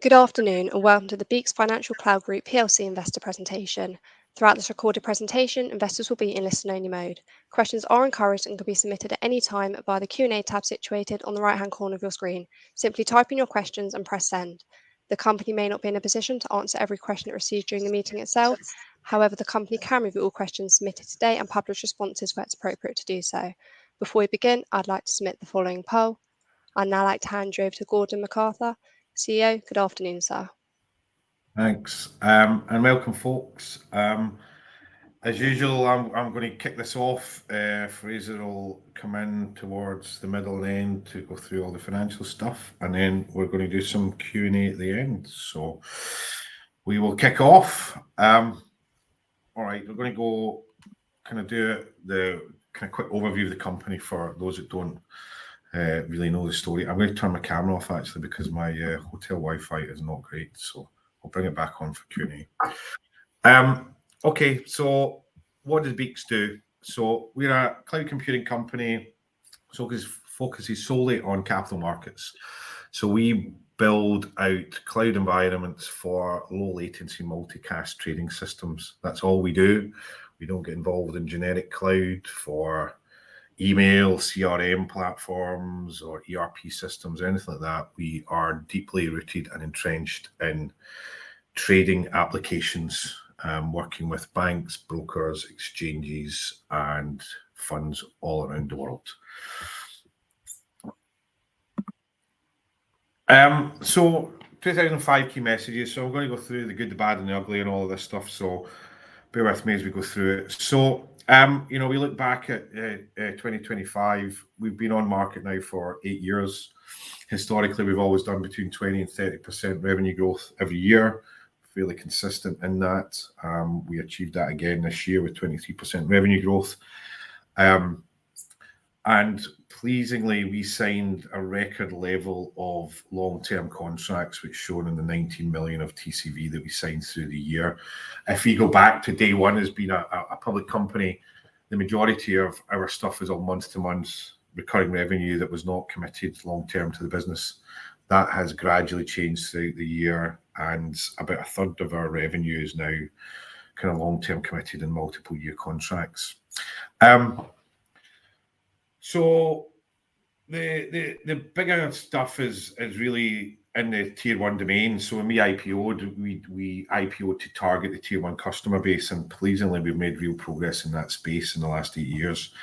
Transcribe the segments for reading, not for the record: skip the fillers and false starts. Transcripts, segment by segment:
Good afternoon and welcome to the BEEKS Financial Cloud Group PLC investor presentation. Throughout this recorded presentation, investors will be in listen-only mode. Questions are encouraged and can be submitted at any time via the Q&A tab situated on the right-hand corner of your screen. Simply type in your questions and press send. The company may not be in a position to answer every question it receives during the meeting itself. However, the company can review all questions submitted today and publish responses where it's appropriate to do so. Before we begin, I'd like to submit the following poll. I'd now like to hand you over to Gordon MacArthur, CEO. Good afternoon, sir. Thanks, and welcome, folks. As usual, I'm going to kick this off. Fraser will come in towards the middle and end to go through all the financial stuff, and then we're going to do some Q&A at the end. So we will kick off. All right, we're going to go kind of do the kind of quick overview of the company for those that don't really know the story. I'm going to turn my camera off actually because my hotel Wi-Fi is not great, so I'll bring it back on for Q&A. Okay, so what does BEEKS do? So we're a cloud computing company, so it focuses solely on capital markets. So we build out cloud environments for low latency multicast trading systems. That's all we do. We don't get involved in generic cloud for email, CRM platforms, or ERP systems, or anything like that. We are deeply rooted and entrenched in trading applications, working with banks, brokers, exchanges, and funds all around the world. So 2005 key messages. So I'm going to go through the good, the bad, and the ugly, and all of this stuff. So bear with me as we go through it. So you know, we look back at 2025. We've been on market now for 8 years. Historically, we've always done between 20 and 30% revenue growth every year, fairly consistent in that. We achieved that again this year with 23% revenue growth. And pleasingly, we signed a record level of long-term contracts, which shown in the 19 million of TCV that we signed through the year. If we go back to day one as being a public company, the majority of our stuff is all month-to-month recurring revenue that was not committed long-term to the business. That has gradually changed throughout the year, and about a third of our revenue is now kind of long-term committed in multiple year contracts. So the bigger stuff is really in the tier one domain. So when we IPO'd, we IPO'd to target the tier one customer base, and pleasingly we've made real progress in that space in the last 8 years.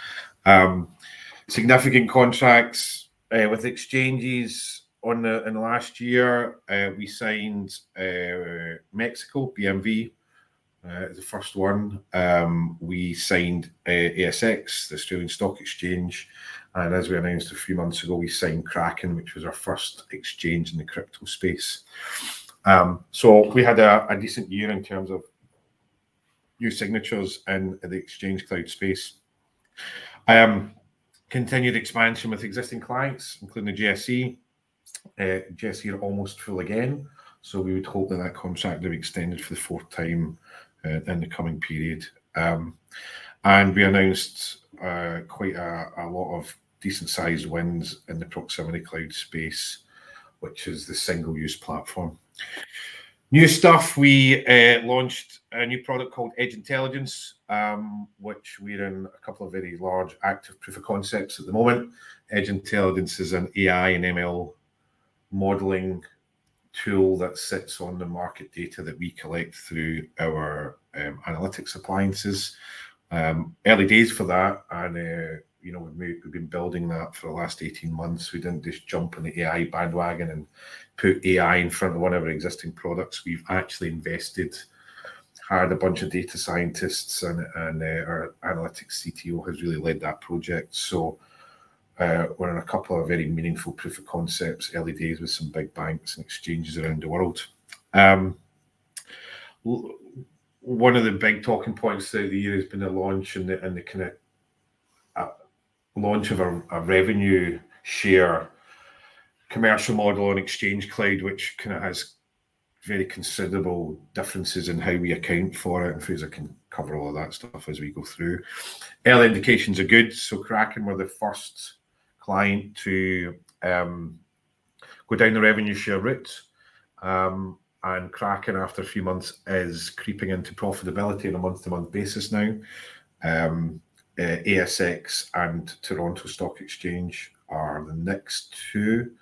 Significant contracts with exchanges in the last year. We signed Mexico, BMV, the first one. We signed ASX, the Australian Stock Exchange, and as we announced a few months ago, we signed Kraken, which was our first exchange in the crypto space. So we had a decent year in terms of new signatures in the exchange cloud space. Continued expansion with existing clients, including the GSE. GSE are almost full again, so we would hope that that contract will be extended for the fourth time in the coming period. And we announced quite a lot of decent sized wins in the proximity cloud space, which is the single-use platform. New stuff, we launched a new product called Edge Intelligence, which we're in a couple of very large active proof of concepts at the moment. Edge Intelligence is an AI and ML modeling tool that sits on the market data that we collect through our analytics appliances. Early days for that, and you know, we've been building that for the last 18 months. We didn't just jump on the AI bandwagon and put AI in front of one of our existing products. We've actually invested, hired a bunch of data scientists, and our analytics CTO has really led that project. So we're in a couple of very meaningful proof of concepts, early days with some big banks and exchanges around the world. One of the big talking points throughout the year has been the launch and the kind of launch of a revenue share commercial model on Exchange Cloud, which kind of has very considerable differences in how we account for it, and Fraser can cover all of that stuff as we go through. Early indications are good. So Kraken were the first client to go down the revenue share route, And Kraken, after a few months, is creeping into profitability on a month-to-month basis now. ASX and Toronto Stock Exchange are the next two.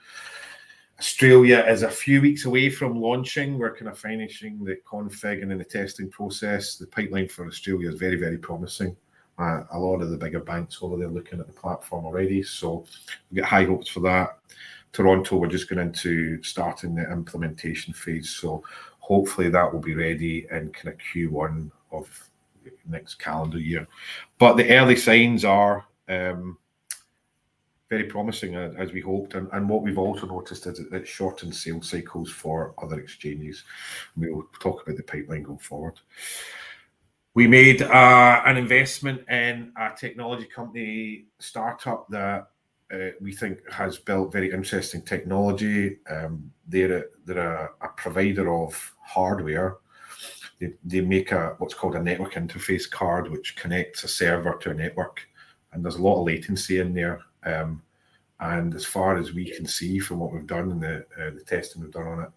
Australia is a few weeks away from launching. We're kind of finishing the config and in the testing process. The pipeline for Australia is very, very promising. A lot of the bigger banks over there looking at the platform already, so we get high hopes for that. Toronto, we're just going into starting the implementation phase, so hopefully that will be ready in kind of Q1 of next calendar year. But the early signs are very promising, as we hoped, and what we've also noticed is that it shortens sales cycles for other exchanges. We'll talk about the pipeline going forward. We made an investment in a technology company startup that we think has built very interesting technology. They're a provider of hardware. They make what's called a network interface card, which connects a server to a network, and there's a lot of latency in there. And as far as we can see from what we've done and the testing we've done on it,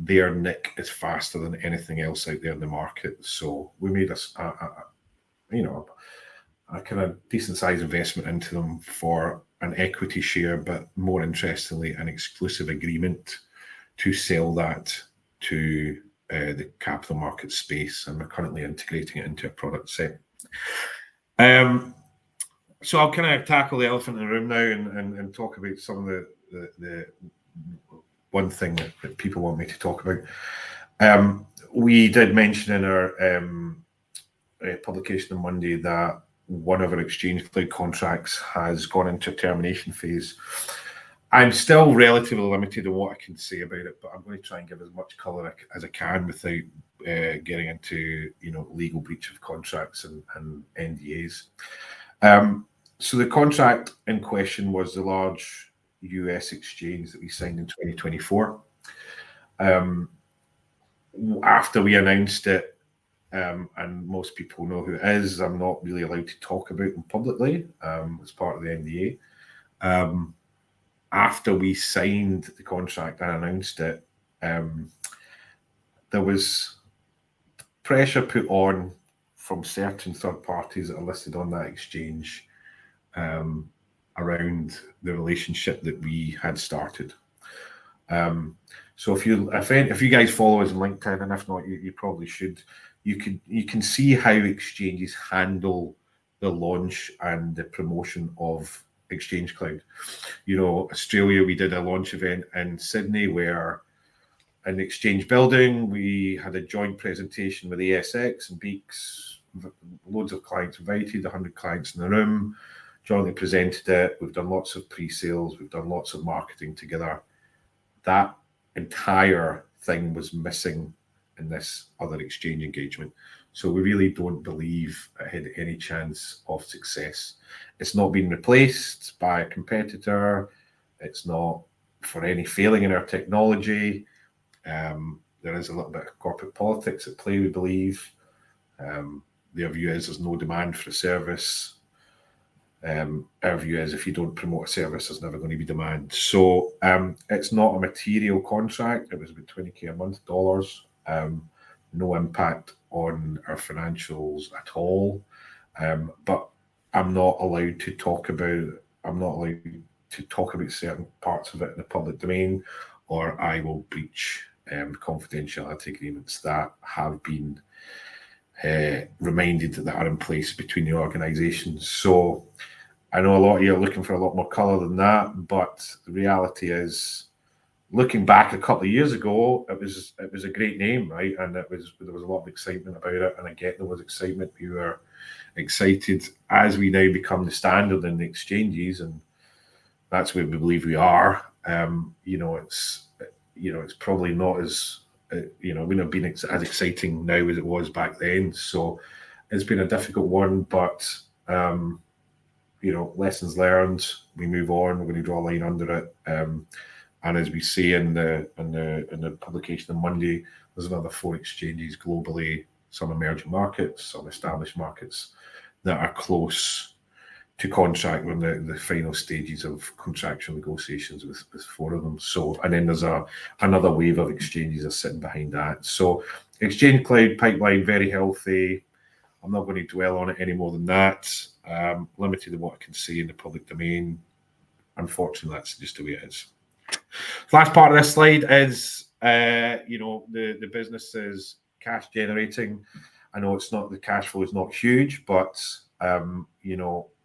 their NIC is faster than anything else out there in the market. So we made a kind of decent size investment into them for an equity share, but more interestingly, an exclusive agreement to sell that to the capital market space, and we're currently integrating it into a product set. So I'll kind of tackle the elephant in the room now and talk about some of the one thing that people want me to talk about. We did mention in our publication on Monday that one of our Exchange Cloud contracts has gone into a termination phase. I'm still relatively limited in what I can say about it, but I'm going to try and give as much colour as I can without getting into legal breach of contracts and NDAs. So the contract in question was the large US exchange that we signed in 2024. After we announced it, and most people know who it is, I'm not really allowed to talk about them publicly as part of the NDA. After we signed the contract and announced it, there was pressure put on from certain third parties that are listed on that exchange around the relationship that we had started. So if you guys follow us on LinkedIn, and if not, you probably should, you can see how exchanges handle the launch and the promotion of Exchange Cloud. Australia, we did a launch event in Sydney where in the Exchange building, we had a joint presentation with ASX and BEEKS, loads of clients invited, 100 clients in the room, jointly presented it. We've done lots of pre-sales, we've done lots of marketing together. That entire thing was missing in this other exchange engagement. So we really don't believe it had any chance of success. It's not been replaced by a competitor. It's not for any failing in our technology. There is a little bit of corporate politics at play, we believe. Their view is there's no demand for a service. Our view is if you don't promote a service, there's never going to be demand. So it's not a material contract. It was about $20K a month dollars. No impact on our financials at all. But I'm not allowed to talk about certain parts of it in the public domain, or I will breach confidentiality agreements that have been reminded that are in place between the organisations. So I know a lot of you are looking for a lot more colour than that, but the reality is, looking back a couple of years ago, it was a great name, right? And there was a lot of excitement about it, and I get there was excitement. We were excited as we now become the standard in the exchanges, and that's where we believe we are. It's probably not as wouldn't have been as exciting now as it was back then. So it's been a difficult one, but lessons learned. We move on. We're going to draw a line under it. And as we say in the publication on Monday, there's another 4 exchanges globally, some emerging markets, some established markets, that are close contract. We're in the final stages of contractual negotiations with 4 of them. So, and then there's another wave of exchanges are sitting behind that. So Exchange Cloud pipeline, very healthy. I'm not going to dwell on it any more than that. Limited in what I can see in the public domain. Unfortunately, that's just the way it is. Last part of this slide is, the business is cash generating. I know it's not, the cash flow is not huge, but,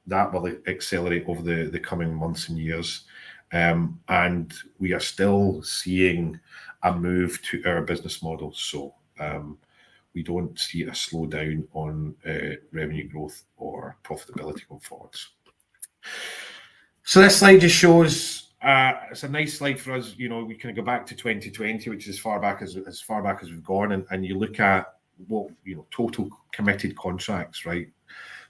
that will accelerate over the coming months and years. And we are still seeing a move to our business model. So we don't see a slowdown on revenue growth or profitability going forwards. So this slide just shows, it's a nice slide for us. We can go back to 2020, which is as far back as we've gone, and you look at what, total committed contracts, right?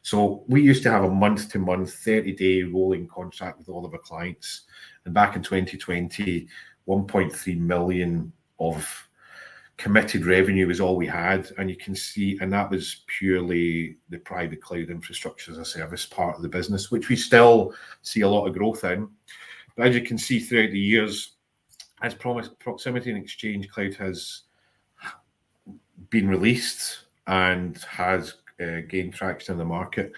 So we used to have a month-to-month, 30-day rolling contract with all of our clients. And back in 2020, 1.3 million of committed revenue is all we had. And you can see, and that was purely the private cloud infrastructure as a service part of the business, which we still see a lot of growth in. But as you can see throughout the years, as Proximity and Exchange Cloud has been released and has gained traction in the market,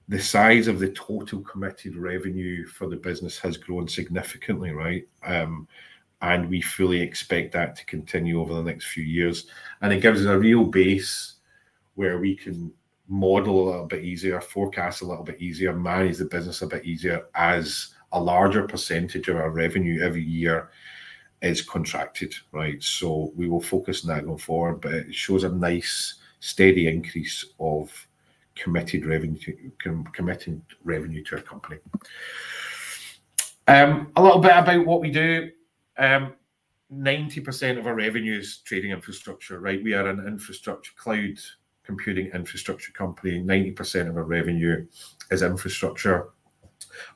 the size of the total committed revenue for the business has grown significantly, right? And we fully expect that to continue over the next few years. And it gives us a real base where we can model a little bit easier, forecast a little bit easier, manage the business a bit easier, as a larger percentage of our revenue every year is contracted, right? So we will focus on that going forward, but it shows a nice steady increase of committed revenue to our company. A little bit about what we do. 90% of our revenue is trading infrastructure, right? We are an infrastructure, cloud computing infrastructure company. 90% of our revenue is infrastructure,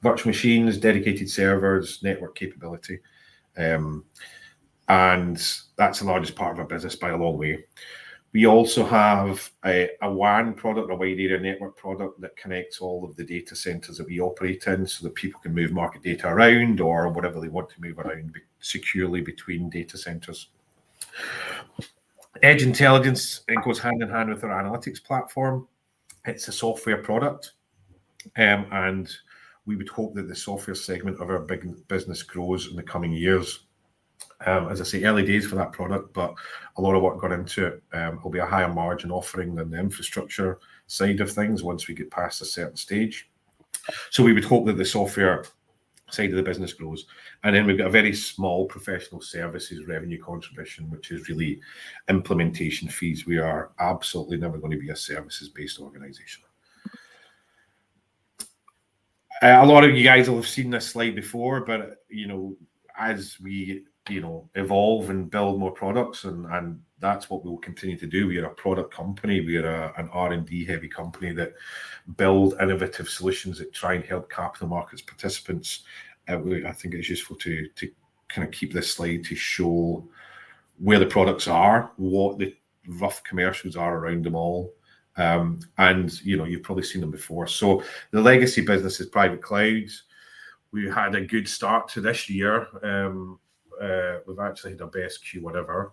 virtual machines, dedicated servers, network capability. And that's the largest part of our business by a long way. We also have a WAN product, a wide area network product, that connects all of the data centers that we operate in so that people can move market data around or whatever they want to move around securely between data centers. Edge Intelligence, it goes hand in hand with our analytics platform. It's a software product, and we would hope that the software segment of our big business grows in the coming years. As I say, early days for that product, but a lot of work got into it. It'll be a higher margin offering than the infrastructure side of things once we get past a certain stage. So we would hope that the software side of the business grows. And then we've got a very small professional services revenue contribution, which is really implementation fees. We are absolutely never going to be a services-based organization. A lot of you guys will have seen this slide before, but as we evolve and build more products, and that's what we'll continue to do. We are a product company. We are an R&D heavy company that build innovative solutions that try and help capital markets participants. I think it's useful to kind of keep this slide to show where the products are, what the rough commercials are around them all. And you've probably seen them before. So the legacy business is private clouds. We had a good start to this year. We've actually had our best Q1 ever.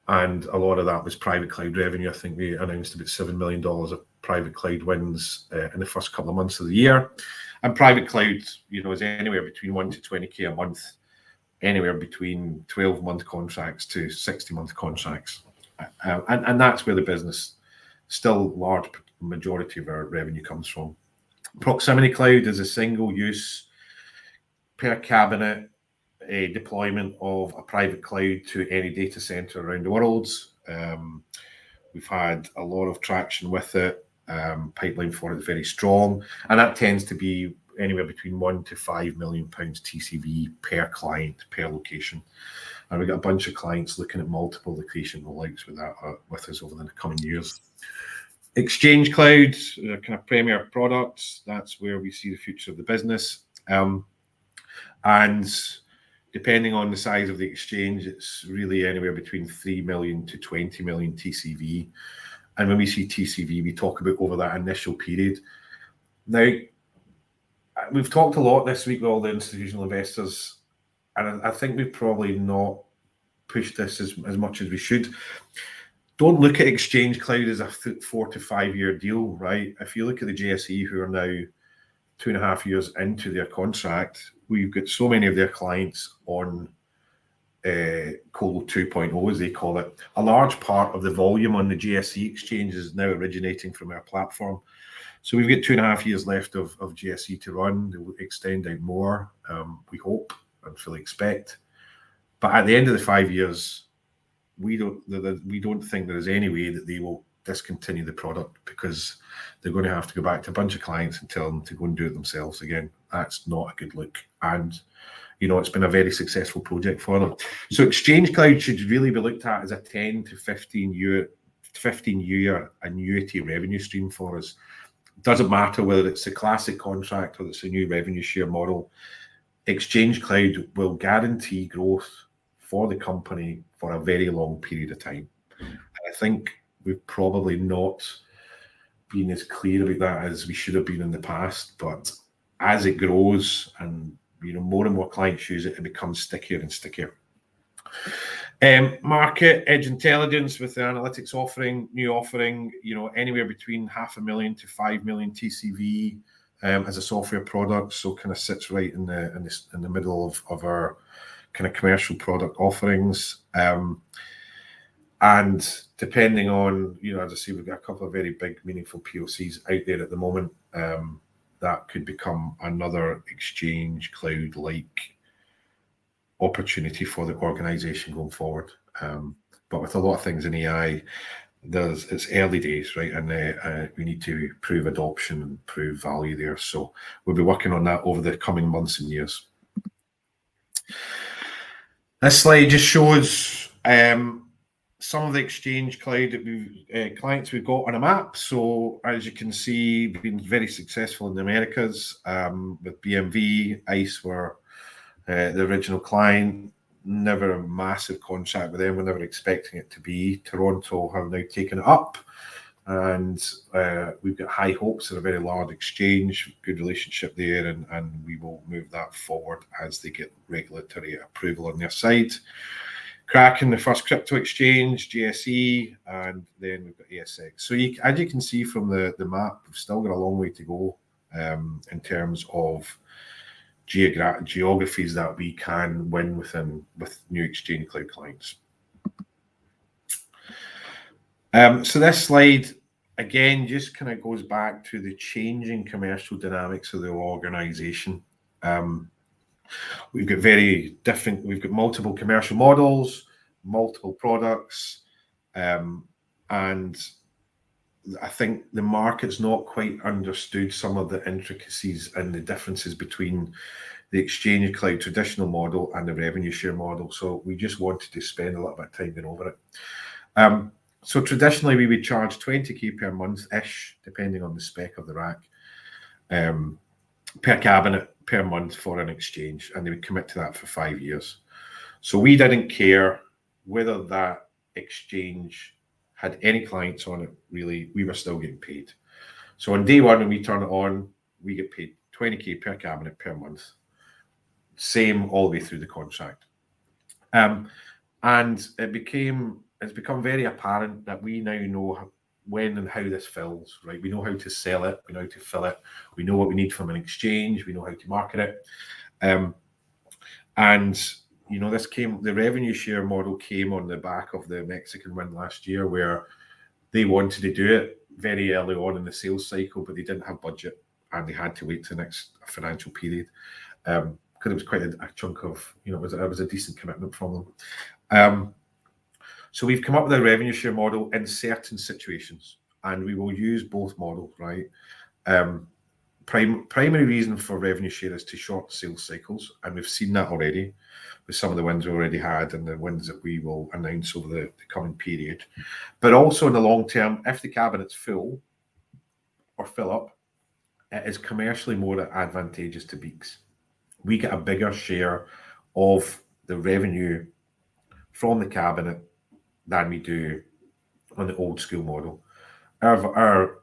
And a lot of that was private cloud revenue. I think we announced about $7 million of private cloud wins in the first couple of months of the year. And private cloud, is anywhere between 1 to 20K a month, anywhere between 12-month contracts to 60-month contracts. And that's where the business, still large majority of our revenue comes from. Proximity Cloud is a single use per cabinet, a deployment of a private cloud to any data center around the world. We've had a lot of traction with it. Pipeline for it is very strong, and that tends to be anywhere between £1 to £5 million TCV per client, per location. And we've got a bunch of clients looking at multiple location rollouts with that with us over the coming years. Exchange Cloud, kind of premier products. That's where we see the future of the business. And depending on the size of the exchange, it's really anywhere between 3 million to 20 million TCV. And when we see TCV, we talk about over that initial period. Now, we've talked a lot this week with all the institutional investors, and I think we've probably not pushed this as much as we should. Don't look at Exchange Cloud as a 4 to 5 year deal, right? If you look at the GSE, who are now 2.5 years into their contract, we've got so many of their clients on Colo 2.0, as they call it. A large part of the volume on the GSE exchange is now originating from our platform. So we've got 2.5 years left of GSE to run. They will extend out more, we hope and fully expect. But at the end of the 5 years, we don't think there is any way that they will discontinue the product, because they're going to have to go back to a bunch of clients and tell them to go and do it themselves again. That's not a good look. And it's been a very successful project for them. So Exchange Cloud should really be looked at as a 10 to 15 year annuity revenue stream for us. Doesn't matter whether it's a classic contract or it's a new revenue share model. Exchange Cloud will guarantee growth for the company for a very long period of time. I think we've probably not been as clear about that as we should have been in the past, but as it grows and more and more clients use it, it becomes stickier and stickier. Market Edge Intelligence with the analytics offering, new offering, anywhere between 500,000 to 5 million TCV as a software product. So kind of sits right in the middle of our kind of commercial product offerings. And depending on, as I say, we've got a couple of very big, meaningful POCs out there at the moment. That could become another Exchange Cloud-like opportunity for the organization going forward. But with a lot of things in AI, it's early days, right? And we need to prove adoption and prove value there. So we'll be working on that over the coming months and years. This slide just shows some of the Exchange Cloud that clients we've got on a map. So as you can see, we've been very successful in the Americas with BMV. ICE were the original client. Never a massive contract with them. We're never expecting it to be. Toronto have now taken it up, and we've got high hopes of a very large exchange, good relationship there, and we will move that forward as they get regulatory approval on their side. Kraken, the first crypto exchange, GSE, and then we've got ASX. So as you can see from the map, we've still got a long way to go in terms of geographies that we can win with new Exchange Cloud clients. So this slide, again, just kind of goes back to the changing commercial dynamics of the organization. We've got multiple commercial models, multiple products, and I think the market's not quite understood some of the intricacies and the differences between the Exchange Cloud traditional model and the revenue share model. So we just wanted to spend a little bit of time going over it. So traditionally, we would charge 20k per month-ish, depending on the spec of the rack, per cabinet per month for an exchange, and they would commit to that for 5 years. So we didn't care whether that exchange had any clients on it, really. We were still getting paid. So on day one, when we turn it on, we get paid 20k per cabinet per month. Same all the way through the contract. And it's become very apparent that we now know when and how this fills, right? We know how to sell it, we know how to fill it, we know what we need from an exchange, we know how to market it. The revenue share model came on the back of the Mexican win last year, where they wanted to do it very early on in the sales cycle, but they didn't have budget and they had to wait to the next financial period. Because it was quite a chunk of, it was a decent commitment from them. So we've come up with a revenue share model in certain situations, and we will use both models, right? Primary reason for revenue share is to short sales cycles, and we've seen that already with some of the wins we already had and the wins that we will announce over the coming period. But also in the long term, if the cabinet's full or fill up, it is commercially more advantageous to BEEKS. We get a bigger share of the revenue from the cabinet than we do on the old school model. Our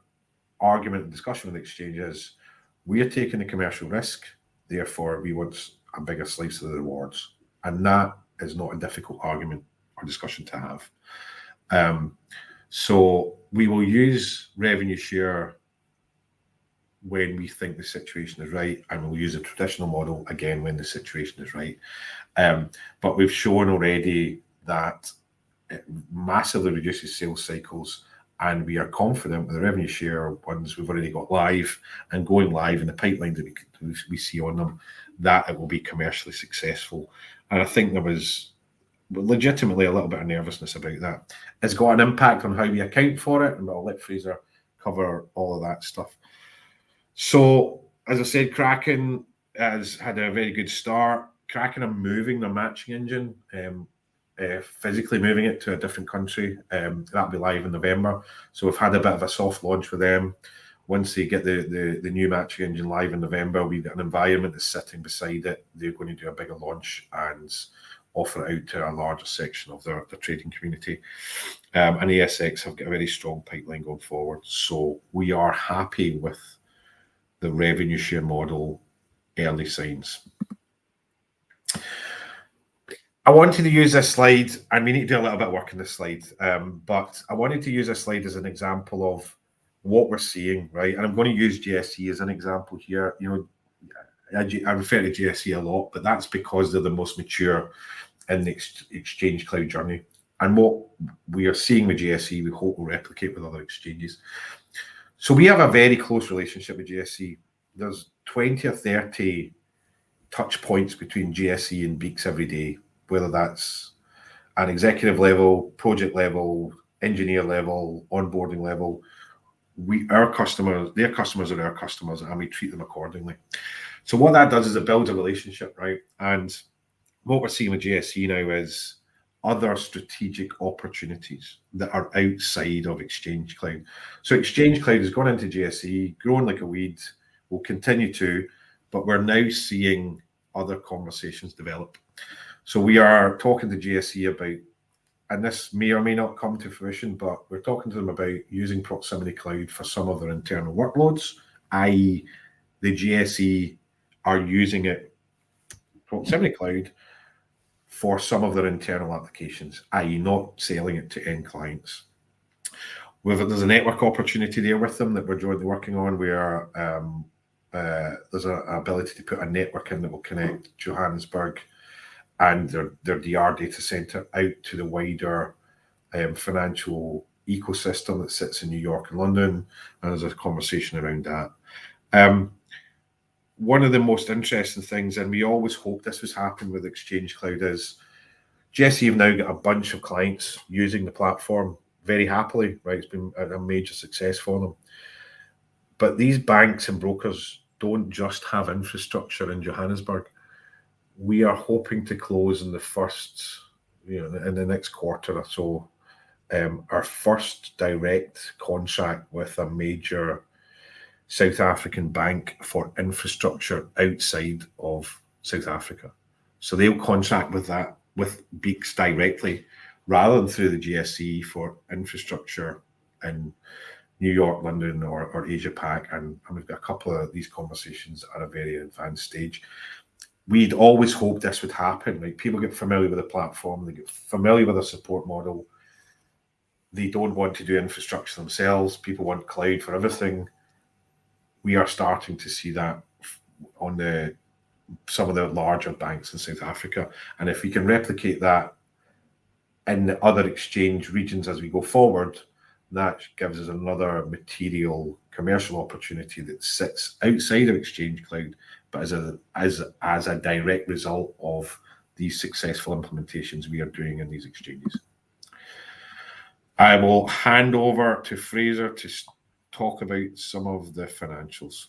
argument and discussion with the exchange is, We are taking the commercial risk, therefore we want a bigger slice of the rewards. And that is not a difficult argument or discussion to have. So we will use revenue share when we think the situation is right, and we'll use a traditional model again when the situation is right. But we've shown already that it massively reduces sales cycles, and we are confident with the revenue share ones we've already got live and going live in the pipeline that we see on them, that it will be commercially successful. And I think there was legitimately a little bit of nervousness about that. It's got an impact on how we account for it, and I'll let Fraser cover all of that stuff. So, as I said, Kraken has had a very good start. Kraken are moving their matching engine, physically moving it to a different country. That'll be live in November. So we've had a bit of a soft launch with them. Once they get the new matching engine live in November, we get an environment that's sitting beside it. They're going to do a bigger launch and offer it out to a larger section of their trading community. And ASX have got a very strong pipeline going forward. So we are happy with the revenue share model early signs. I wanted to use this slide, and we need to do a little bit of work on this slide, but I wanted to use this slide as an example of what we're seeing, right? And I'm going to use GSE as an example here. You know, I refer to GSE a lot, but that's because they're the most mature in the exchange cloud journey. And what we are seeing with GSE, we hope will replicate with other exchanges. So we have a very close relationship with GSE. There's 20 or 30 touch points between GSE and BEEKS every day, whether that's an executive level, project level, engineer level, onboarding level. Our customers, their customers are our customers, and we treat them accordingly. So what that does is it builds a relationship, right? And what we're seeing with GSE now is other strategic opportunities that are outside of Exchange Cloud. So Exchange Cloud has gone into GSE, grown like a weed, will continue to, but we're now seeing other conversations develop. So we are talking to GSE about, and this may or may not come to fruition, but we're talking to them about using Proximity Cloud for some of their internal workloads, i.e. the GSE are using it, Proximity Cloud, for some of their internal applications, i.e. not selling it to end clients. There's a network opportunity there with them that we're jointly working on, where there's an ability to put a network in that will connect Johannesburg and their DR data center out to the wider financial ecosystem that sits in New York and London, and there's a conversation around that. One of the most interesting things, and we always hoped this was happening with Exchange Cloud, is GSE have now got a bunch of clients using the platform very happily, right? It's been a major success for them. But these banks and brokers don't just have infrastructure in Johannesburg. We are hoping to close in the first, in the next quarter or so, our first direct contract with a major South African bank for infrastructure outside of South Africa. So they'll contract with BEEKS directly rather than through the GSE for infrastructure in New York, London, or Asia Pac. And we've got a couple of these conversations at a very advanced stage. We'd always hoped this would happen. Like, people get familiar with the platform, they get familiar with the support model. They don't want to do infrastructure themselves. People want cloud for everything. We are starting to see that on some of the larger banks in South Africa. And if we can replicate that in the other exchange regions as we go forward, that gives us another material commercial opportunity that sits outside of Exchange Cloud, but as a direct result of these successful implementations we are doing in these exchanges. I will hand over to Fraser to talk about some of the financials.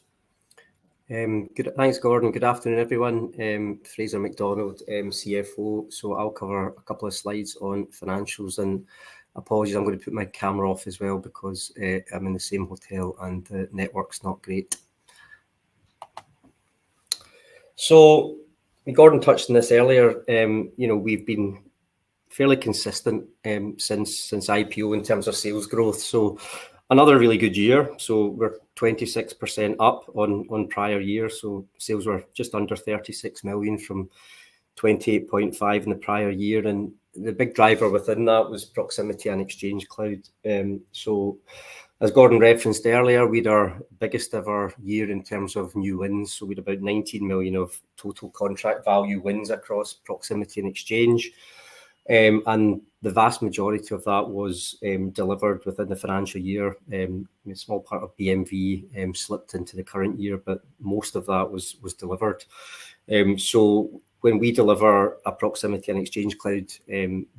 Thanks, Gordon. Good afternoon, everyone. Fraser McDonald, CFO. So I'll cover a couple of slides on financials, and apologies, I'm going to put my camera off as well because I'm in the same hotel and the network's not great. So Gordon touched on this earlier. We've been fairly consistent since IPO in terms of sales growth. So Another really good year. So we're 26% up on prior year. So sales were just under 36 million from 28.5 in the prior year. And the big driver within that was Proximity and Exchange Cloud. So as Gordon referenced earlier, we had our biggest ever year in terms of new wins. So we had about 19 million of total contract value wins across Proximity and Exchange. And the vast majority of that was delivered within the financial year. A small part of BMV slipped into the current year, but most of that was delivered. So when we deliver a Proximity and Exchange Cloud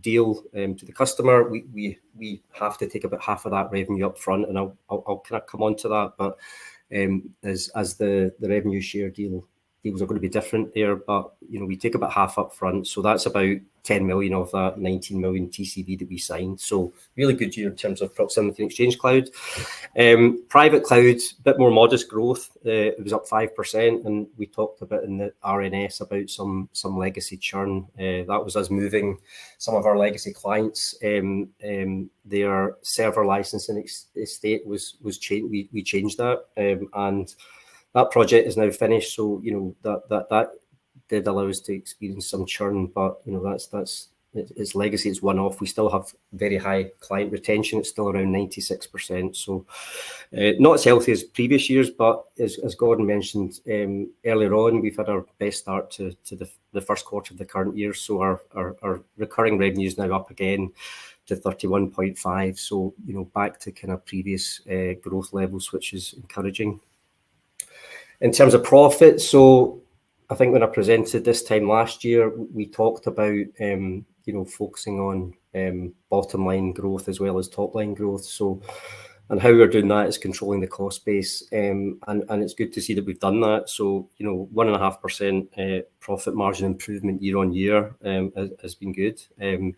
deal to the customer, we have to take about half of that revenue up front, and I'll kind of come on to that. But as the revenue share deals are going to be different there, but we take about half up front, so that's about 10 million of that 19 million TCV that we signed. So really good year in terms of Proximity and Exchange Cloud. Private cloud, a bit more modest growth. It was up 5%, and we talked about in the RNS about some legacy churn. That was us moving some of our legacy clients. Their server licensing estate was changed. We changed that, and that project is now finished. So that did allow us to experience some churn, but it's legacy, it's one-off. We still have very high client retention. It's still around 96%. So not as healthy as previous years, but as Gordon mentioned earlier on, we've had our best start to the first quarter of the current year. So our recurring revenue is now up again to 31.5. So back to kind of previous growth levels, which is encouraging. In terms of profit, so I think when I presented this time last year, we talked about focusing on bottom line growth as well as top line growth. So, and how we're doing that is controlling the cost base, and it's good to see that we've done that. So 1.5% profit margin improvement year on year has been good, and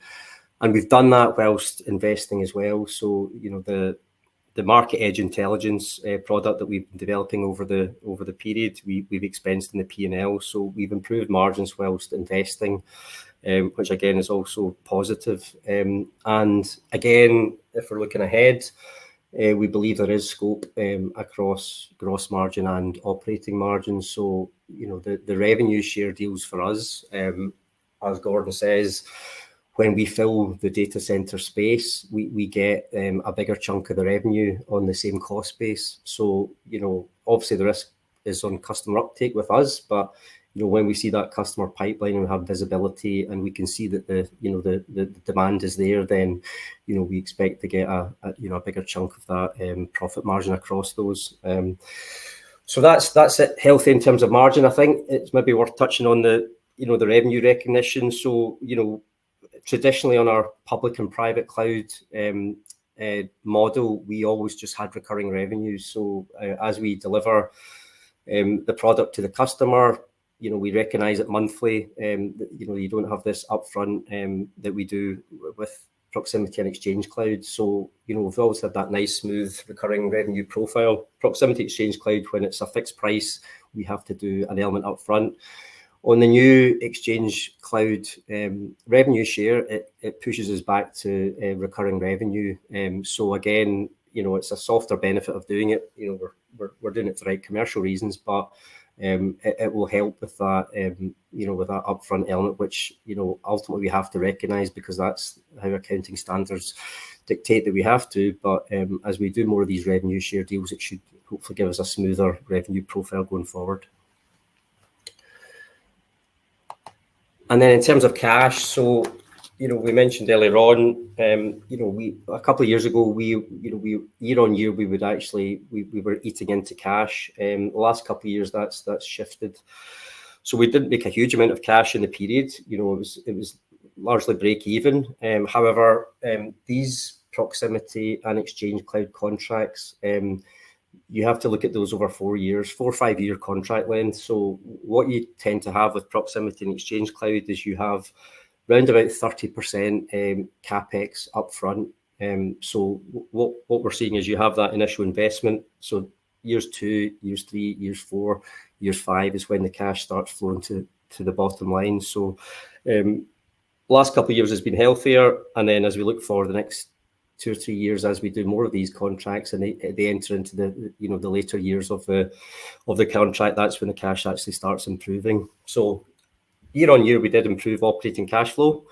we've done that whilst investing as well. So the market edge intelligence product that we've been developing over the period, we've expensed in the P&L. So we've improved margins whilst investing, which again is also positive. And again, if we're looking ahead, we believe there is scope across gross margin and operating margin. So the revenue share deals for us, as Gordon says, when we fill the data center space, we get a bigger chunk of the revenue on the same cost base. So, obviously the risk is on customer uptake with us, but, when we see that customer pipeline and have visibility and we can see that the demand is there, then, we expect to get a bigger chunk of that profit margin across those. So that's it, healthy in terms of margin. I think it's maybe worth touching on the revenue recognition. So, traditionally on our public and private cloud model, we always just had recurring revenue. So as we deliver the product to the customer, we recognize it monthly. You don't have this upfront that we do with Proximity and Exchange Cloud. So we've always had that nice smooth recurring revenue profile. Proximity Exchange Cloud, when it's a fixed price, we have to do an element upfront. On the new Exchange Cloud revenue share, it pushes us back to recurring revenue. So again, it's a softer benefit of doing it. We're doing it for the right commercial reasons, but it will help with that, with that upfront element, which ultimately we have to recognise because that's how accounting standards dictate that we have to. But as we do more of these revenue share deals, it should hopefully give us a smoother revenue profile going forward. And then in terms of cash, so we mentioned earlier on, we a couple of years ago, we year on year we were eating into cash. The last couple of years that's shifted, so we didn't make a huge amount of cash in the period. It was largely break even. However, these Proximity and Exchange Cloud contracts, you have to look at those over 4 years, 4 or 5 year contract length. So what you tend to have with Proximity and Exchange Cloud is you have round about 30% capex upfront. So what we're seeing is you have that initial investment. So years 2, years 3, years 4, years 5 is when the cash starts flowing to the bottom line. So last couple of years has been healthier, and then as we look for the next 2 or 3 years as we do more of these contracts and they enter into the the later years of the contract, that's when the cash actually starts improving. So year on year, we did improve operating cash flow.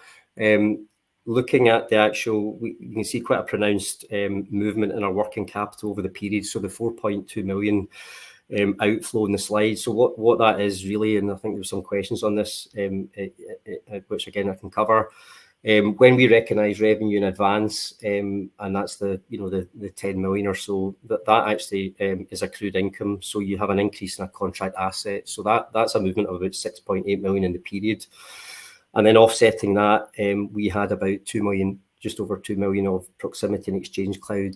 Looking at the actual, you can see quite a pronounced movement in our working capital over the period. So the 4.2 million outflow in the slide. So what that is really, and I think there's some questions on this, which again I can cover. When we recognise revenue in advance, and that's the 10 million or so, that actually is accrued income. So you have an increase in a contract asset. So that's a movement of about 6.8 million in the period. And then offsetting that, we had about 2 million, just over 2 million of Proximity and Exchange Cloud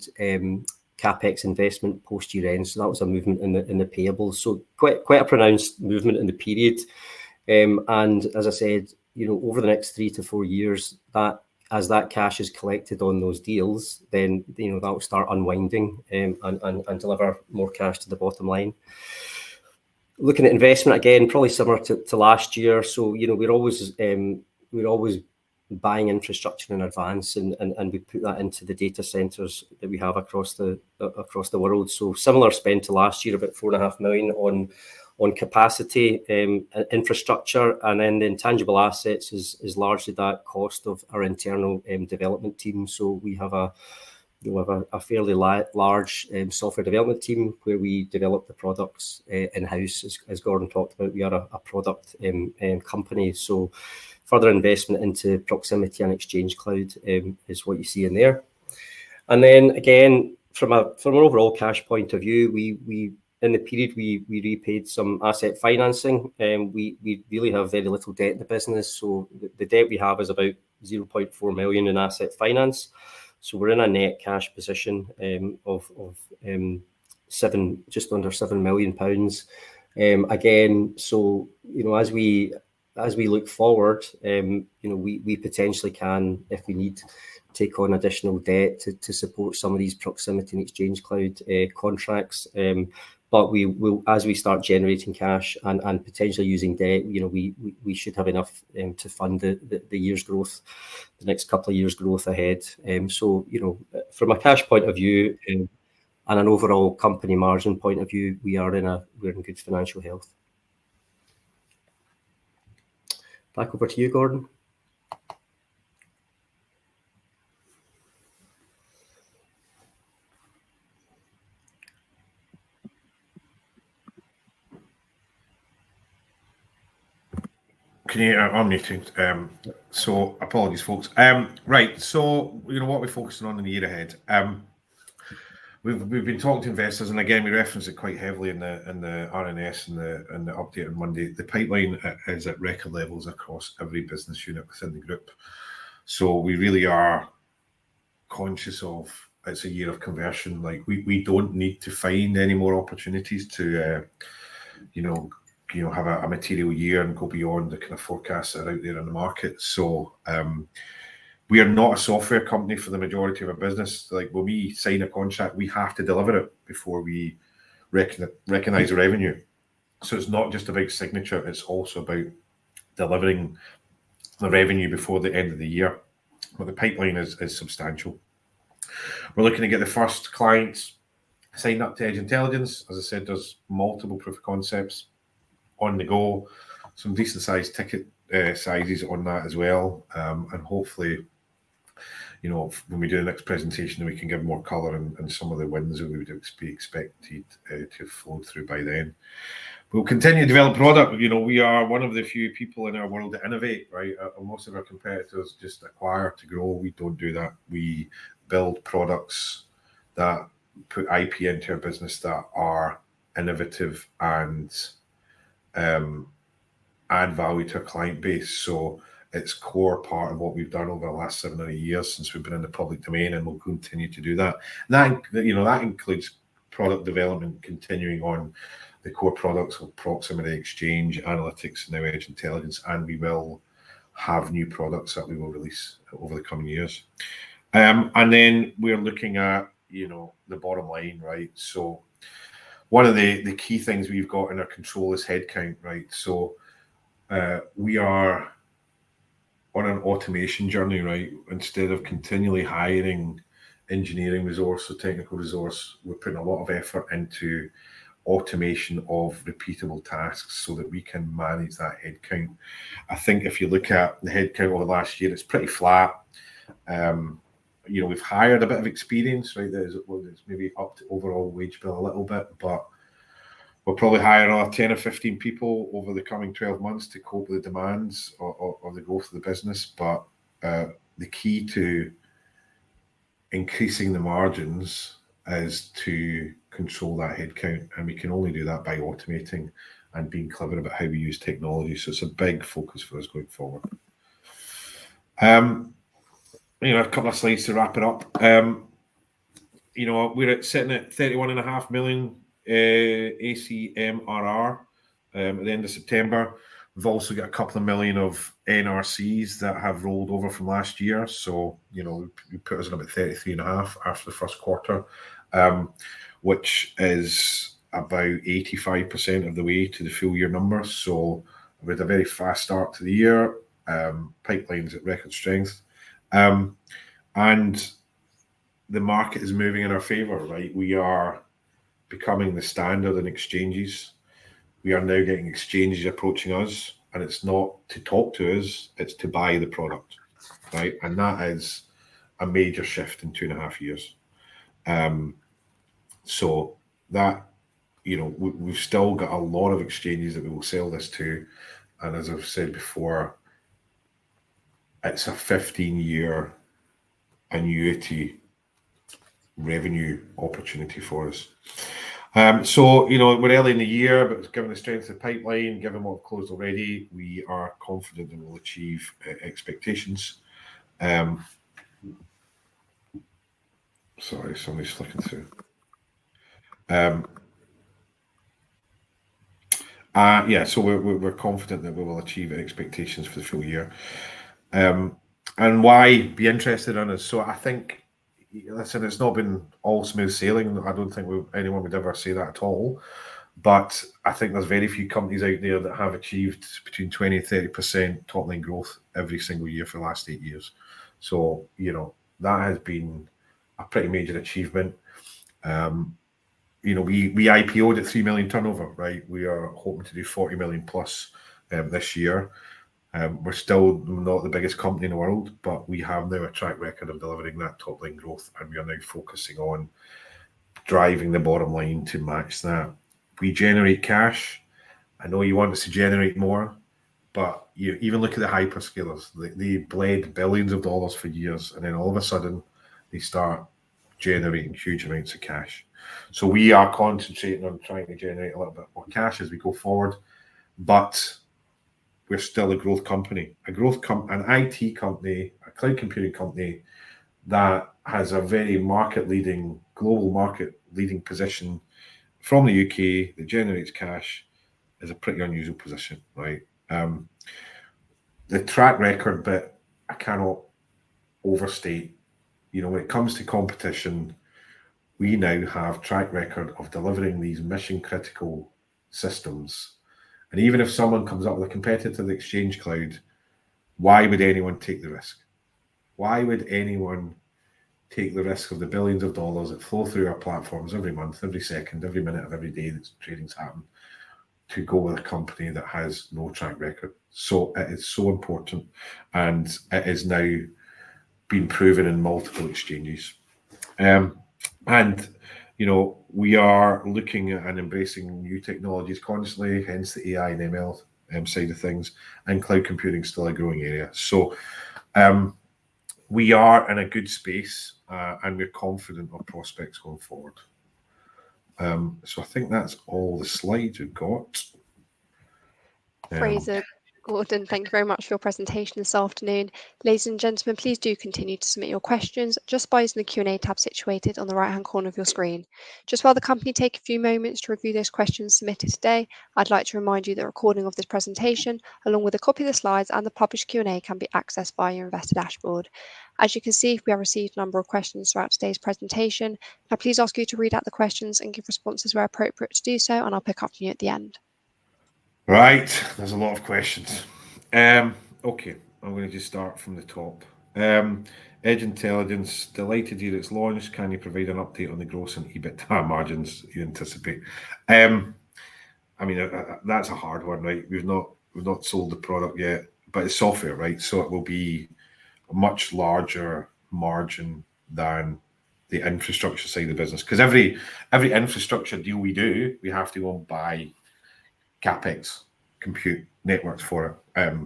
CapEx investment post year end. So that was a movement in the payables. So quite a pronounced movement in the period. And as I said, over the next 3 to 4 years, that as that cash is collected on those deals, then that will start unwinding and deliver more cash to the bottom line. Looking at investment again, probably similar to last year. So we're always buying infrastructure in advance, and we put that into the data centers that we have across the world. So similar spend to last year, about 4.5 million on capacity infrastructure, and then the intangible assets is largely that cost of our internal development team. So we have a fairly large software development team where we develop the products in-house. As Gordon talked about, we are a product company. So further investment into Proximity and Exchange Cloud is what you see in there. And then again, from an overall cash point of view, we in the period we repaid some asset financing, and we really have very little debt in the business. So the debt we have is about 0.4 million in asset finance. So we're in a net cash position of just under 7 million pounds. Again, so as we look forward, we potentially can, if we need, take on additional debt to support some of these Proximity and Exchange Cloud contracts. But we will, as we start generating cash and potentially using debt, we should have enough to fund the year's growth, the next couple of years' growth ahead. So from a cash point of view and an overall company margin point of view, we're in good financial health. Back over to you, Gordon. Can you? I'm muting. So apologies, folks. Right. So what we're focusing on in the year ahead. We've been talking to investors, and again we reference it quite heavily in the RNS and the update on Monday. The pipeline is at record levels across every business unit within the group. So we really are conscious of it's a year of conversion. Like we don't need to find any more opportunities to have a material year and go beyond the kind of forecasts that are out there in the market. So we are not a software company for the majority of our business. Like when we sign a contract, we have to deliver it before we recognize the revenue. So it's not just about signature, it's also about delivering the revenue before the end of the year. But the pipeline is substantial. We're looking to get the first clients signed up to Edge Intelligence. As I said, there's multiple proof of concepts on the go, some decent sized ticket sizes on that as well, and hopefully when we do the next presentation we can give more colour and some of the wins that we would be expected to flow through by then. We'll continue to develop product. We are one of the few people in our world that innovate, right? Most of our competitors just acquire to grow. We don't do that. We build products that put IP into our business that are innovative and add value to our client base. So it's core part of what we've done over the last 7 or 8 years since we've been in the public domain, and we'll continue to do that. And that includes product development, continuing on the core products of Proximity, Exchange, Analytics, and now Edge Intelligence, and we will have new products that we will release over the coming years. And then we're looking at the bottom line, right? So one of the key things we've got in our control is headcount, right? So we are on an automation journey, right? Instead of continually hiring engineering resource, so technical resource. We're putting a lot of effort into automation of repeatable tasks so that we can manage that headcount. I think if you look at the headcount over the last year, it's pretty flat. We've hired a bit of experience, right? There's maybe up to overall wage bill a little bit, but we'll probably hire another 10 or 15 people over the coming 12 months to cope with the demands or the growth of the business. But the key to increasing the margins is to control that headcount, and we can only do that by automating and being clever about how we use technology. So it's a big focus for us going forward. A couple of slides to wrap it up. We're sitting at 31.5 million ACMRR at the end of September. We've also got a couple of million of NRCs that have rolled over from last year. So, we put us in about 33.5 after the first quarter, which is about 85% of the way to the full year numbers. So we had a very fast start to the year. Pipelines at record strength. And the market is moving in our favor, right? We are becoming the standard in exchanges. We are now getting exchanges approaching us, and it's not to talk to us, it's to buy the product, right? And that is a major shift in 2.5 years. So that, we've still got a lot of exchanges that we will sell this to. And as I've said before, it's a 15-year annuity revenue opportunity for us. So, we're early in the year, but given the strength of the pipeline, given what we've closed already, we are confident that we'll achieve expectations. Sorry, somebody's flicking through. So we're confident that we will achieve expectations for the full year. And why be interested in us? So I think, listen, it's not been all smooth sailing. I don't think anyone would ever say that at all. But I think there's very few companies out there that have achieved between 20 and 30% top line growth every single year for the last 8 years. So, that has been a pretty major achievement. We IPO'd at 3 million turnover, right? We are hoping to do 40 million plus this year. We're still not the biggest company in the world, but we have now a track record of delivering that top line growth, and we are now focusing on driving the bottom line to match that. We generate cash. I know you want us to generate more, but you even look at the hyperscalers. They bled billions of dollars for years, and then all of a sudden they start generating huge amounts of cash. So we are concentrating on trying to generate a little bit more cash as we go forward, but we're still a growth company, an IT company, a cloud computing company that has a very global market leading position from the UK that generates cash is a pretty unusual position, right? The track record bit, I cannot overstate. When it comes to competition, we now have track record of delivering these mission critical systems. And even if someone comes up with a competitor to the Exchange Cloud, why would anyone take the risk? Why would anyone take the risk of the billions of dollars that flow through our platforms every month, every second, every minute of every day that trading's happened, to go with a company that has no track record? So it is so important, and it is now been proven in multiple exchanges. We are looking at and embracing new technologies constantly, hence the AI and ML side of things, and cloud computing is still a growing area. So we are in a good space, and we're confident of prospects going forward. So I think that's all the slides we've got. Fraser, Gordon, thank you very much for your presentation this afternoon. Ladies and gentlemen, please do continue to submit your questions just by using the Q&A tab situated on the right-hand corner of your screen. Just while the company take a few moments to review those questions submitted today, I'd like to remind you that a recording of this presentation, along with a copy of the slides and the published Q&A, can be accessed via your investor dashboard. As you can see, we have received a number of questions throughout today's presentation. Now, please ask you to read out the questions and give responses where appropriate to do so, and I'll pick up from you at the end. Right, there's a lot of questions. Okay, I'm going to just start from the top. Edge Intelligence, delighted to hear it's launched. Can you provide an update on the gross and EBITDA margins you anticipate? I mean, that's a hard one, right? We've not sold the product yet, but it's software, right? So it will be a much larger margin than the infrastructure side of the business, because every infrastructure deal we do, we have to go and buy capex compute networks for it.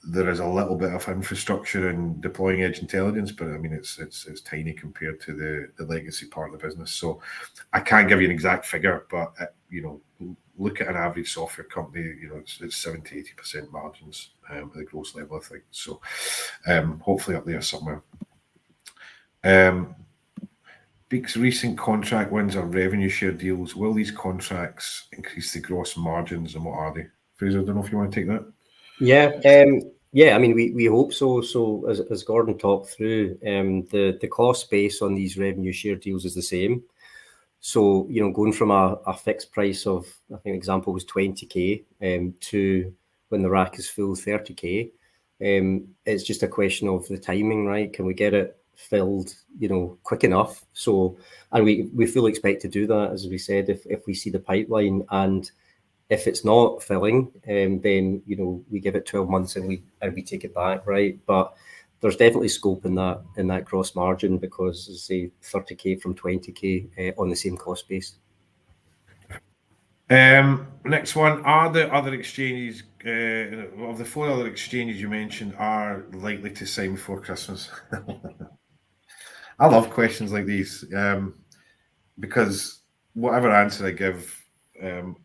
There is a little bit of infrastructure in deploying Edge Intelligence, but I mean it's tiny compared to the legacy part of the business. So I can't give you an exact figure, but look at an average software company. It's 70-80% margins at the gross level, I think. So hopefully up there somewhere. BEEKS recent contract wins are revenue share deals. Will these contracts increase the gross margins, and what are they? Fraser, I don't know if you want to take that. Yeah, I mean, we hope so. So as Gordon talked through, the cost base on these revenue share deals is the same. So, going from a fixed price of, I think the example was 20K to when the rack is full 30K, it's just a question of the timing, right? Can we get it filled, quick enough? So, and we fully expect to do that, as we said, if we see the pipeline, and if it's not filling, then we give it 12 months and we take it back, right? But there's definitely scope in that gross margin, because say 30K from 20K on the same cost base. Next one, are the other exchanges of the 4 other exchanges you mentioned are likely to sign before Christmas? I love questions like these, because whatever answer I give, I'm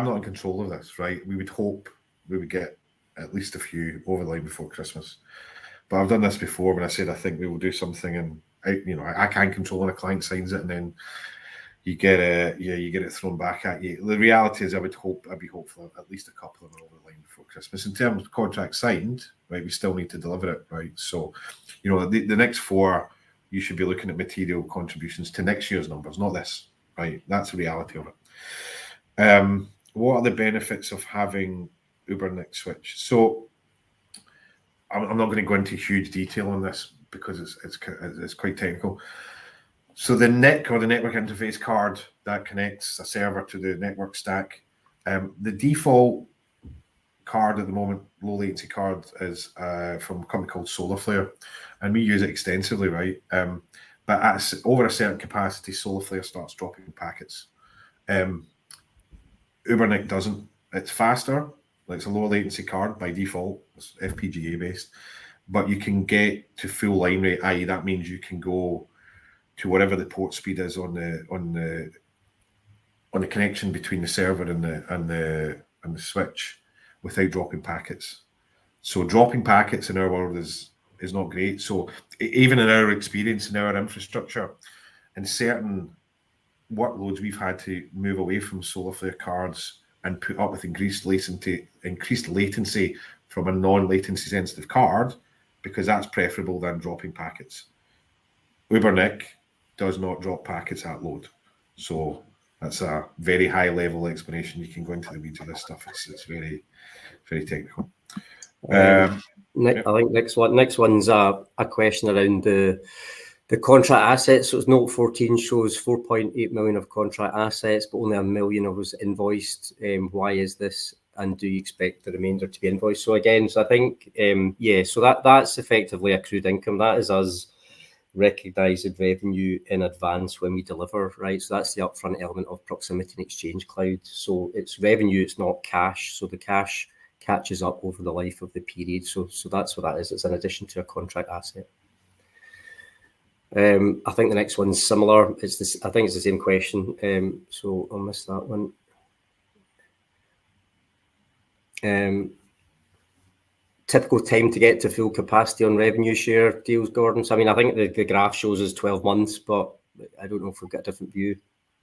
not in control of this, right? We would hope we would get at least a few over the line before Christmas. But I've done this before when I said I think we will do something, and I can't control when a client signs it, and then you get it thrown back at you. The reality is, I'd be hopeful at least a couple of them over the line before Christmas. In terms of contract signed, right, we still need to deliver it, right? So, the next 4, you should be looking at material contributions to next year's numbers, not this, right? That's the reality of it. What are the benefits of having Ubernic switch? So I'm not going to go into huge detail on this because it's quite technical. So the NIC, or the network interface card, that connects a server to the network stack. The default card at the moment, low latency card, is from a company called SolarFlare, and we use it extensively, right? But over a certain capacity, SolarFlare starts dropping packets. Ubernic doesn't. It's faster. It's a lower latency card by default. It's FPGA based, but you can get to full line rate, i.e. that means you can go to whatever the port speed is on the connection between the server and the switch without dropping packets. So dropping packets in our world is not great. So even in our experience in our infrastructure, in certain workloads, we've had to move away from SolarFlare cards and put up with increased latency from a non-latency sensitive card, because that's preferable than dropping packets. Ubernic does not drop packets at load. So that's a very high level explanation. You can go into the weeds of this stuff. It's very, very technical. I think next one's a question around the contract assets. So it's note 14 shows 4.8 million of contract assets, but only 1 million of was invoiced. Why is this? And do you expect the remainder to be invoiced? So again, I think, so that's effectively accrued income. That is us recognizing revenue in advance when we deliver, right? So that's the upfront element of Proximity and Exchange Cloud. So it's revenue, it's not cash. So the cash catches up over the life of the period. So that's what that is. It's an addition to a contract asset. I think the next one's similar. I think it's the same question. So I'll miss that one. Typical time to get to full capacity on revenue share deals, Gordon? So I mean, I think the graph shows us 12 months, but I don't know if we've got a different view.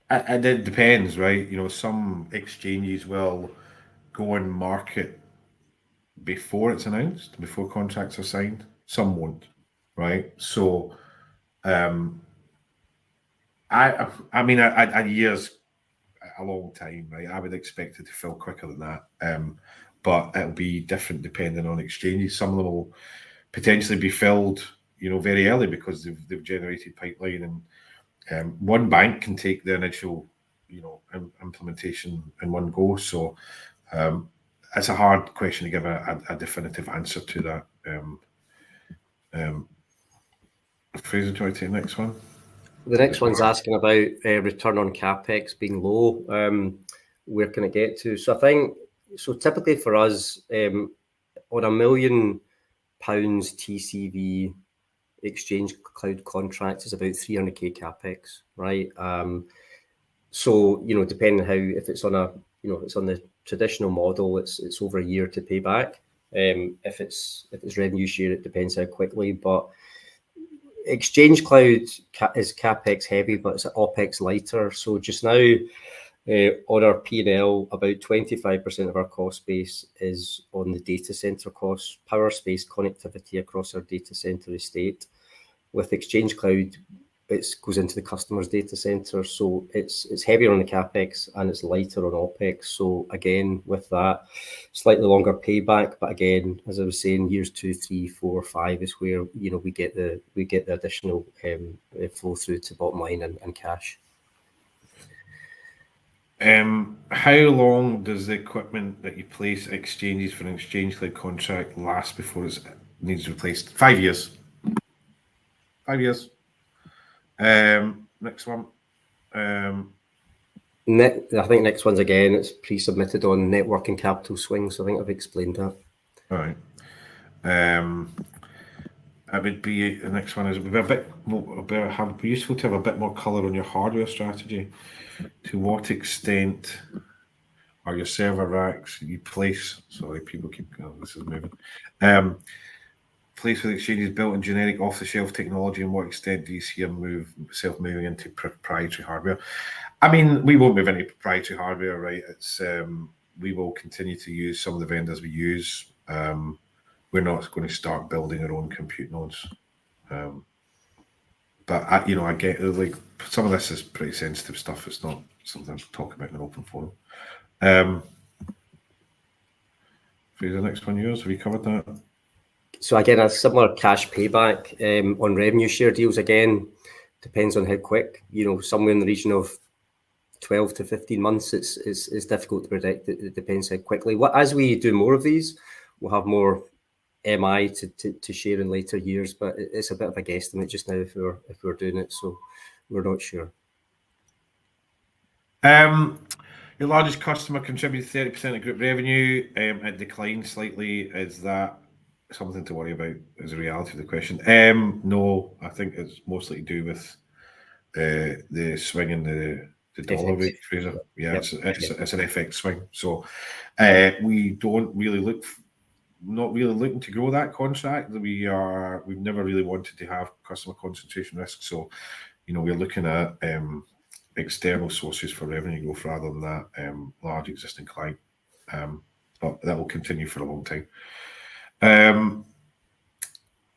It depends, right? Some exchanges will go and market before it's announced, before contracts are signed. Some won't, right? So, I mean, a year's a long time, right? I would expect it to fill quicker than that. But it'll be different depending on exchanges. Some of them will potentially be filled very early because they've generated pipeline, and one bank can take the initial, implementation in one go. So it's a hard question to give a definitive answer to that. Fraser, do you want to take the next one? The next one's asking about return on capex being low. Where can it get to? So I think, typically for us, on £1 million TCV exchange cloud contracts is about 300k capex, right? So depending how, if it's on it's on the traditional model, it's over a year to pay back. If it's revenue share, it depends how quickly. But Exchange Cloud is capex heavy, but it's OpEx lighter. So just now, on our P&L, about 25% of our cost base is on the data center costs, power, space, connectivity across our data center estate. With Exchange Cloud, it goes into the customer's data center, so it's heavier on the capex and it's lighter on OpEx. So again, with that, slightly longer payback, but again, as I was saying, years 2, 3, 4, 5 is where we get the additional flow through to bottom line and cash. How long does the equipment that you place exchanges for an Exchange Cloud contract last before it needs replaced? 5 years. 5 years. Next one. I think next one's again, it's pre-submitted on net working capital swings. I think I've explained that. All right. It would be, the next one is, it would be be useful to have a bit more colour on your hardware strategy. To what extent are your server racks you place? Sorry, people keep going. This is moving. Place with exchanges built in generic off-the-shelf technology, and what extent do you see yourself moving into proprietary hardware? I mean, we won't move any proprietary hardware, right? It's we will continue to use some of the vendors we use. We're not going to start building our own compute nodes. But I get, like, some of this is pretty sensitive stuff. It's not something to talk about in an open forum. For the next one, yours, have you covered that? So again, a similar cash payback on revenue share deals. Again, depends on how quick. Somewhere in the region of 12 to 15 months. It's difficult to predict. It depends how quickly. As we do more of these, we'll have more MI to share in later years. But it's a bit of a guesstimate just now if we're doing it. So we're not sure. Your largest customer contributes 30% of group revenue. It declined slightly. Is that something to worry about? Is the reality of the question? No, I think it's mostly to do with the swing in the dollar rate, Fraser. Yeah, yep. It's an FX swing. So we don't really not really looking to grow that contract. We've never really wanted to have customer concentration risk. So we're looking at external sources for revenue growth rather than that large existing client. But that will continue for a long time.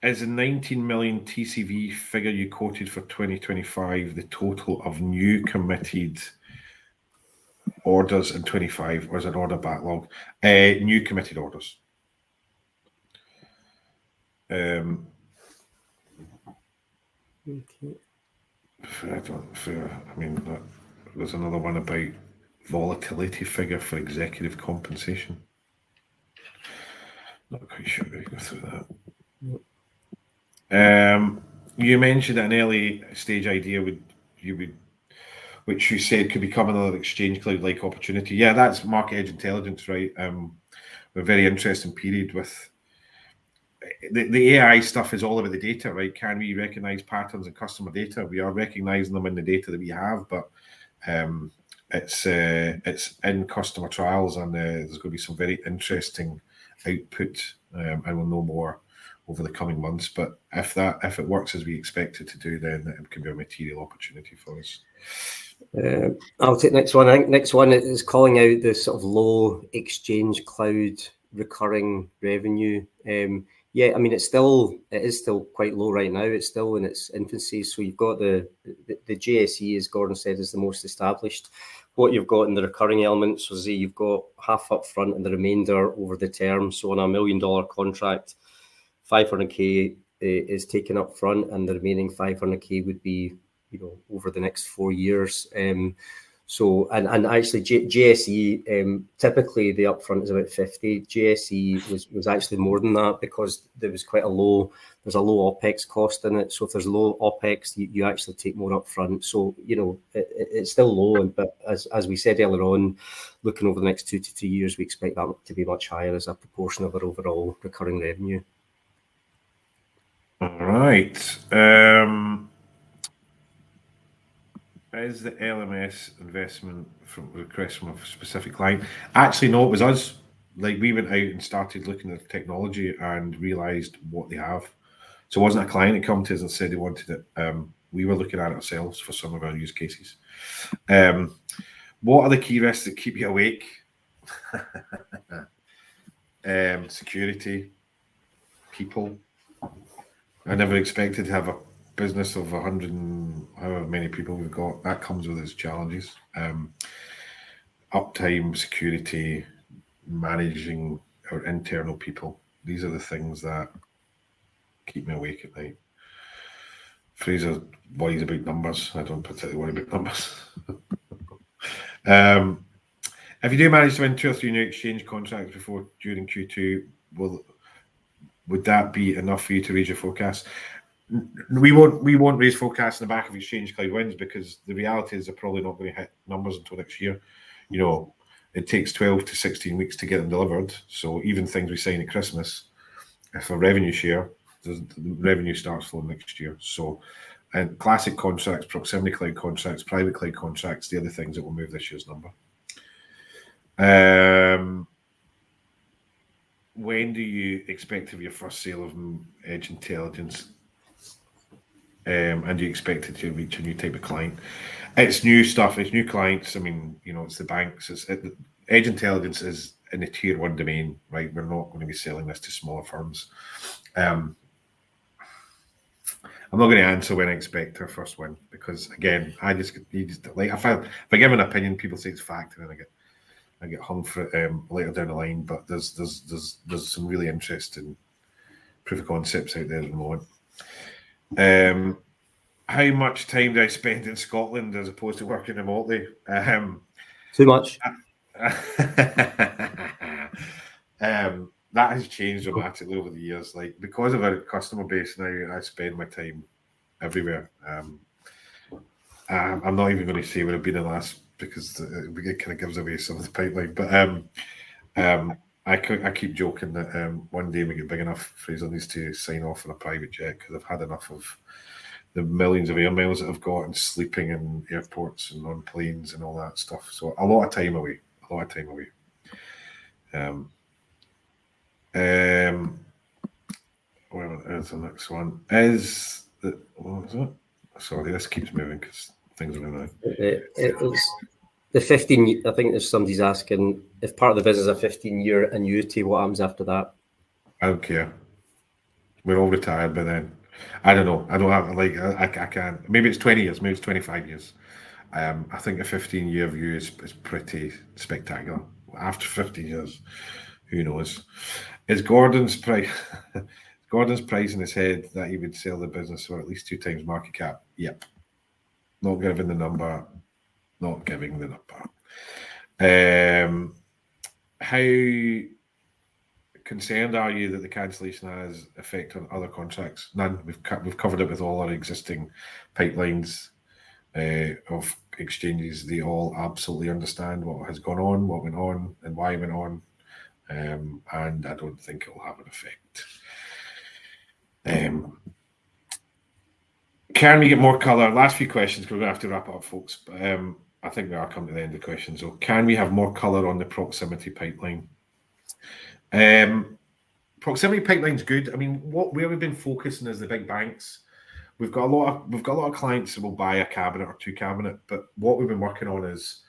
Is the 19 million TCV figure you quoted for 2025 the total of new committed orders in 25, or is it order backlog? New committed orders. Okay. There's another one about volatility figure for executive compensation. Not quite sure we go through that. You mentioned an early stage idea which you said could become another Exchange Cloud-like opportunity. Yeah, that's market edge intelligence, right? We're very interesting period with the AI stuff is all about the data, right? Can we recognize patterns in customer data? We are recognizing them in the data that we have, but it's in customer trials, and there's going to be some very interesting output, and we'll know more over the coming months. But if it works as we expect it to do, then it can be a material opportunity for us. I'll take next one. I think next one is calling out the sort of low Exchange Cloud recurring revenue. Yeah, I mean, it is still quite low right now. It's still in its infancy. So you've got the JSE, as Gordon said, is the most established. What you've got in the recurring elements was you've got half up front and the remainder over the term. So on a $1 million contract, 500k is taken up front, and the remaining 500k would be, over the next 4 years. So, and actually JSE, typically the upfront is about 50. JSE was actually more than that because there's a low OPEX cost in it. So if there's low OPEX, you actually take more upfront. So, it's still low, but as we said earlier on, looking over the next 2 to 3 years, we expect that to be much higher as a proportion of our overall recurring revenue. All right. Is the LMS investment from request from a specific client? Actually, no, it was us. Like, we went out and started looking at the technology and realised what they have. So it wasn't a client that come to us and said they wanted it. We were looking at it ourselves for some of our use cases. What are the key risks that keep you awake? Security, people. I never expected to have a business of 100 and however many people we've got. That comes with its challenges. Uptime, security, managing our internal people. These are the things that keep me awake at night. Fraser worries about numbers. I don't particularly worry about numbers. If you do manage to win 2 or 3 new exchange contracts during Q2, would that be enough for you to raise your forecast? We won't raise forecasts in the back of Exchange Cloud wins, because the reality is they're probably not going to hit numbers until next year. It takes 12 to 16 weeks to get them delivered. So even things we sign at Christmas, if a revenue share, the revenue starts flowing next year. So, and classic contracts, proximity cloud contracts, private cloud contracts, the other things that will move this year's number. When do you expect to have your first sale of Edge Intelligence? And do you expect it to reach a new type of client? It's new stuff. It's new clients. I mean, it's the banks. Edge Intelligence is in the tier 1 domain, right? We're not going to be selling this to smaller firms. I'm not going to answer when I expect our first win, because again, if I give an opinion, people say it's fact, and then I get hung for it later down the line. But there's some really interesting proof of concepts out there at the moment. How much time do I spend in Scotland as opposed to working remotely? Too much. That has changed dramatically over the years. Like, because of our customer base now, I spend my time everywhere. I'm not even going to say where I've been in the last, because it kind of gives away some of the pipeline. But I keep joking that one day we get big enough, Fraser needs to sign off on a private jet, because I've had enough of the millions of air miles that I've got and sleeping in airports and on planes and all that stuff. So a lot of time away. Where is the next one? What is it? Sorry, this keeps moving because things are moving. It's the 15. I think there's somebody's asking if part of the business is a 15-year annuity. What happens after that? I don't care. We're all retired by then. I don't know. I don't have I can't. Maybe it's 20 years. Maybe it's 25 years. I think a 15-year view is pretty spectacular. After 15 years, who knows? Is Gordon's price in his head that he would sell the business for at least 2 times market cap? Yep. Not giving the number. How concerned are you that the cancellation has effect on other contracts? None. We've covered it with all our existing pipelines of exchanges. They all absolutely understand what has gone on, what went on, and why it went on, and I don't think it will have an effect. Can we get more colour? Last few questions, because we're going to have to wrap up, folks. But I think we are coming to the end of the questions. So, can we have more colour on the proximity pipeline? Proximity pipeline's good. I mean, where we've been focusing is the big banks. We've got a lot of clients that will buy a cabinet or 2 cabinet, but what we've been working on is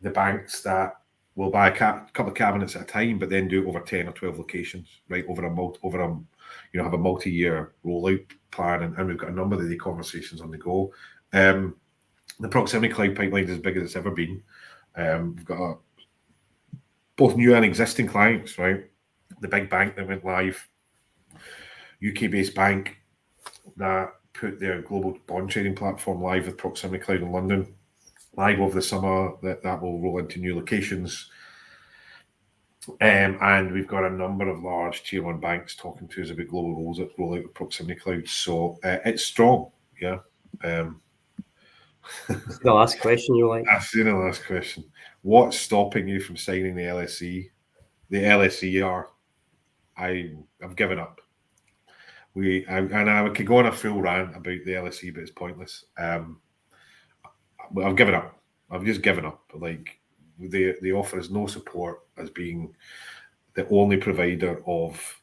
the banks that will buy a couple of cabinets at a time, but then do it over 10 or 12 locations, right? Have a multi-year rollout plan, and we've got a number of the conversations on the go. The proximity cloud pipeline is as big as it's ever been. We've got both new and existing clients, right? The big bank that went live, UK-based bank that put their global bond trading platform live with Proximity Cloud in London, live over the summer. That will roll into new locations. And we've got a number of large tier one banks talking to us about global rollout of Proximity Cloud. So it's strong, yeah. The last question you like. I've seen the last question. What's stopping you from signing the LSE? The LSER. I've given up. I could go on a full rant about the LSE, but it's pointless. I've given up. I've just given up. Like they offer us no support as being the only provider of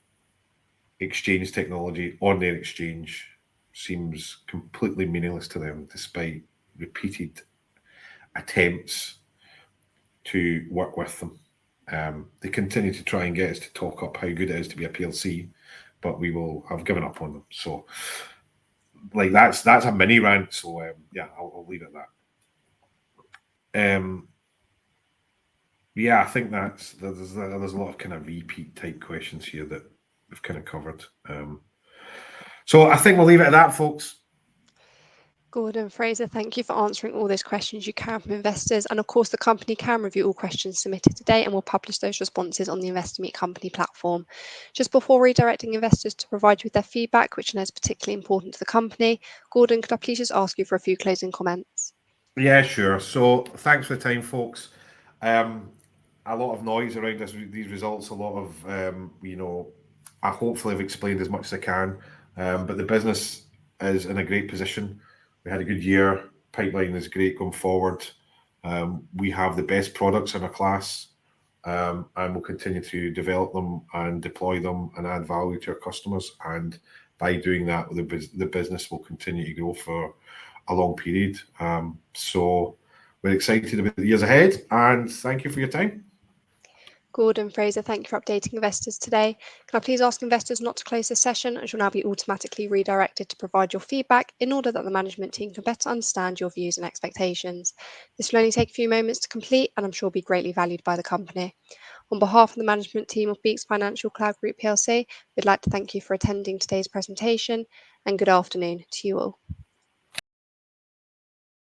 exchange technology on their exchange. Seems completely meaningless to them, despite repeated attempts to work with them. They continue to try and get us to talk up how good it is to be a PLC, but I've given up on them. So, like that's a mini rant. So yeah, I'll leave it at that. Yeah, I think there's a lot of kind of repeat type questions here that we've kind of covered. So I think we'll leave it at that, folks. Gordon, Fraser, thank you for answering all those questions you can from investors. And of course, the company can review all questions submitted today and will publish those responses on the Investor Meet Company platform. Just before redirecting investors to provide you with their feedback, which I know is particularly important to the company, Gordon, could I please just ask you for a few closing comments? Yeah, sure. So thanks for the time, folks. A lot of noise around these results, a lot of, I hopefully have explained as much as I can, but the business is in a great position. We had a good year. Pipeline is great going forward. We have the best products in our class, and we'll continue to develop them and deploy them and add value to our customers. And by doing that, the business will continue to grow for a long period. So we're excited about the years ahead, and thank you for your time. Gordon, Fraser, thank you for updating investors today. Can I please ask investors not to close this session, as you'll now be automatically redirected to provide your feedback in order that the management team can better understand your views and expectations. This will only take a few moments to complete, and I'm sure will be greatly valued by the company. On behalf of the management team of BEEKS Financial Cloud Group PLC, we'd like to thank you for attending today's presentation, and good afternoon to you all.